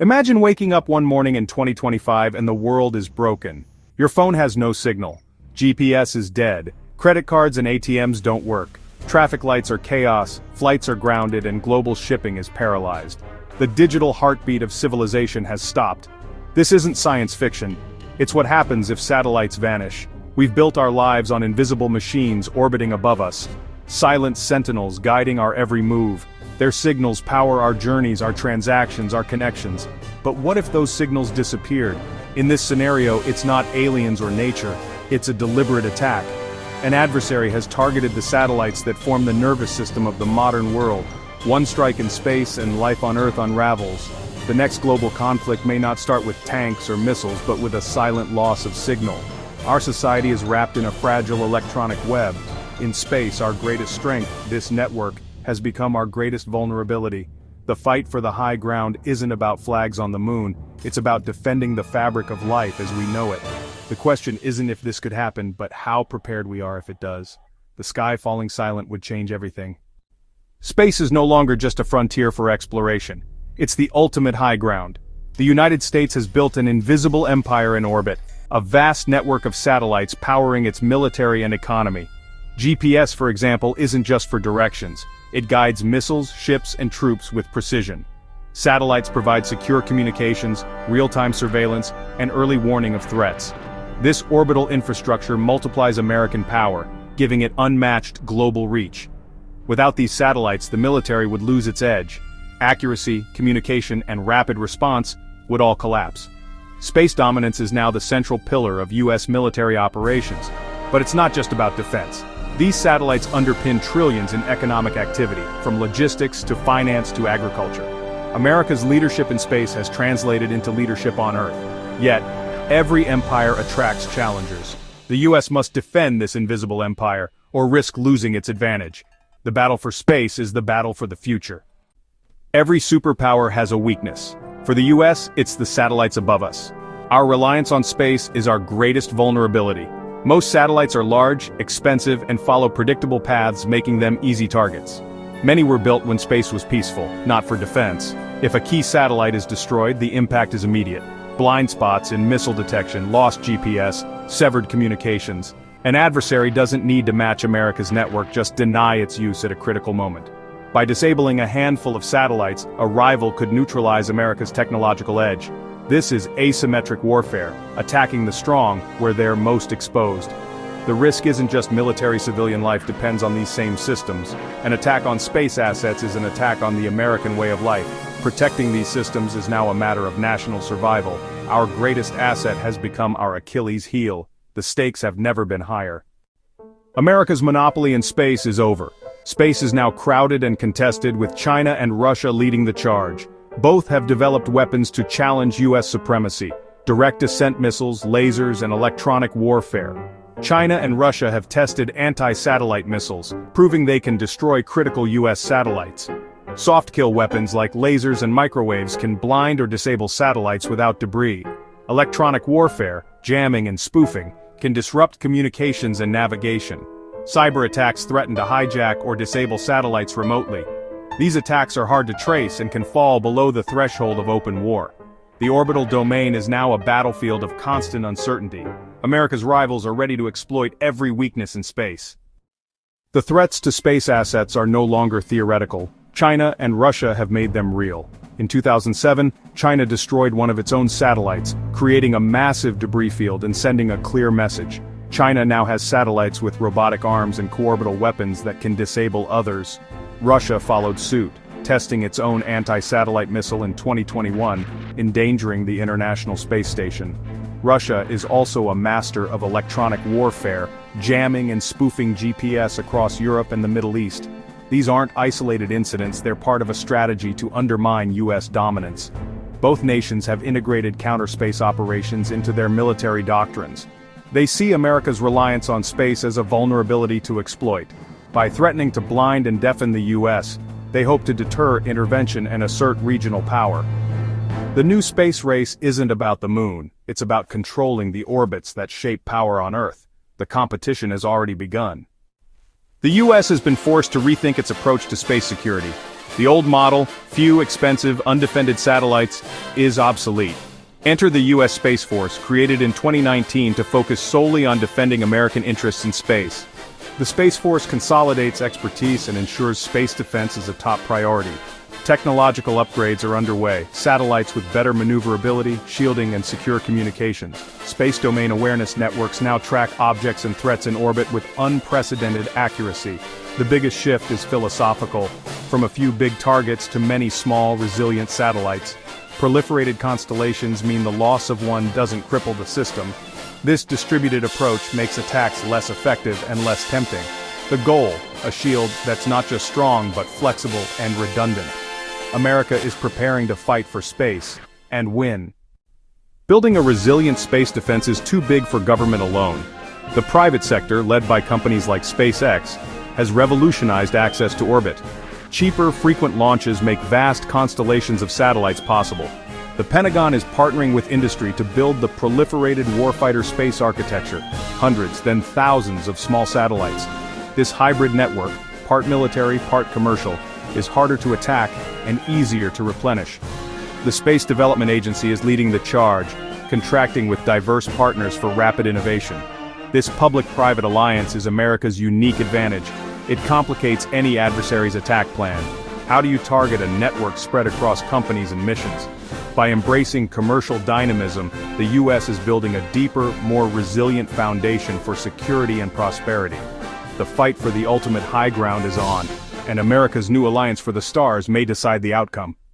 Imagine waking up one morning in 2025 and the world is broken. Your phone has no signal. GPS is dead. Credit cards and ATMs don't work. Traffic lights are chaos, flights are grounded, and global shipping is paralyzed. The digital heartbeat of civilization has stopped. This isn't science fiction. It's what happens if satellites vanish. We've built our lives on invisible machines orbiting above us. Silent sentinels guiding our every move. Their signals power our journeys, our transactions, our connections. But what if those signals disappeared? In this scenario, it's not aliens or nature, it's a deliberate attack. An adversary has targeted the satellites that form the nervous system of the modern world. One strike in space and life on Earth unravels. The next global conflict may not start with tanks or missiles, but with a silent loss of signal. Our society is wrapped in a fragile electronic web. In space, our greatest strength, this network, has become our greatest vulnerability. The fight for the high ground isn't about flags on the moon, it's about defending the fabric of life as we know it. The question isn't if this could happen, but how prepared we are if it does. The sky falling silent would change everything. Space is no longer just a frontier for exploration. It's the ultimate high ground. The United States has built an invisible empire in orbit, a vast network of satellites powering its military and economy. GPS, for example, isn't just for directions. It guides missiles, ships, and troops with precision. Satellites provide secure communications, real-time surveillance, and early warning of threats. This orbital infrastructure multiplies American power, giving it unmatched global reach. Without these satellites, the military would lose its edge. Accuracy, communication, and rapid response would all collapse. Space dominance is now the central pillar of U.S. military operations. But it's not just about defense. These satellites underpin trillions in economic activity, from logistics to finance to agriculture. America's leadership in space has translated into leadership on Earth. Yet, every empire attracts challengers. The U.S. must defend this invisible empire, or risk losing its advantage. The battle for space is the battle for the future. Every superpower has a weakness. For the U.S., it's the satellites above us. Our reliance on space is our greatest vulnerability. Most satellites are large, expensive, and follow predictable paths, making them easy targets. Many were built when space was peaceful, not for defense. If a key satellite is destroyed, the impact is immediate. Blind spots in missile detection, lost GPS, severed communications. An adversary doesn't need to match America's network, just deny its use at a critical moment. By disabling a handful of satellites, a rival could neutralize America's technological edge. This is asymmetric warfare, attacking the strong where they're most exposed. The risk isn't just military-civilian life depends on these same systems. An attack on space assets is an attack on the American way of life. Protecting these systems is now a matter of national survival. Our greatest asset has become our Achilles heel. The stakes have never been higher. America's monopoly in space is over. Space is now crowded and contested, with China and Russia leading the charge. Both have developed weapons to challenge U.S. supremacy: direct descent missiles, lasers, and electronic warfare. China and Russia have tested anti-satellite missiles, proving they can destroy critical U.S. satellites. Soft-kill weapons like lasers and microwaves can blind or disable satellites without debris. Electronic warfare, jamming and spoofing, can disrupt communications and navigation. Cyber attacks threaten to hijack or disable satellites remotely. These attacks are hard to trace and can fall below the threshold of open war. The orbital domain is now a battlefield of constant uncertainty. America's rivals are ready to exploit every weakness in space. The threats to space assets are no longer theoretical. China and Russia have made them real. In 2007, China destroyed one of its own satellites, creating a massive debris field and sending a clear message. China now has satellites with robotic arms and co-orbital weapons that can disable others. Russia followed suit, testing its own anti-satellite missile in 2021, endangering the International Space Station. Russia is also a master of electronic warfare, jamming and spoofing GPS across Europe and the Middle East. These aren't isolated incidents, they're part of a strategy to undermine U.S. dominance. Both nations have integrated counter-space operations into their military doctrines. They see America's reliance on space as a vulnerability to exploit. By threatening to blind and deafen the U.S., they hope to deter intervention and assert regional power. The new space race isn't about the moon, it's about controlling the orbits that shape power on Earth. The competition has already begun. The U.S. has been forced to rethink its approach to space security. The old model, few, expensive, undefended satellites, is obsolete. Enter the U.S. Space Force, created in 2019 to focus solely on defending American interests in space. The Space Force consolidates expertise and ensures space defense is a top priority. Technological upgrades are underway, satellites with better maneuverability, shielding and secure communications. Space domain awareness networks now track objects and threats in orbit with unprecedented accuracy. The biggest shift is philosophical, from a few big targets to many small, resilient satellites. Proliferated constellations mean the loss of one doesn't cripple the system. This distributed approach makes attacks less effective and less tempting. The goal, a shield that's not just strong but flexible and redundant. America is preparing to fight for space, and win. Building a resilient space defense is too big for government alone. The private sector, led by companies like SpaceX, has revolutionized access to orbit. Cheaper, frequent launches make vast constellations of satellites possible. The Pentagon is partnering with industry to build the proliferated warfighter space architecture, hundreds, then thousands of small satellites. This hybrid network, part military, part commercial, is harder to attack and easier to replenish. The Space Development Agency is leading the charge, contracting with diverse partners for rapid innovation. This public-private alliance is America's unique advantage. It complicates any adversary's attack plan. How do you target a network spread across companies and missions? By embracing commercial dynamism, the U.S. is building a deeper, more resilient foundation for security and prosperity. The fight for the ultimate high ground is on, and America's new alliance for the stars may decide the outcome.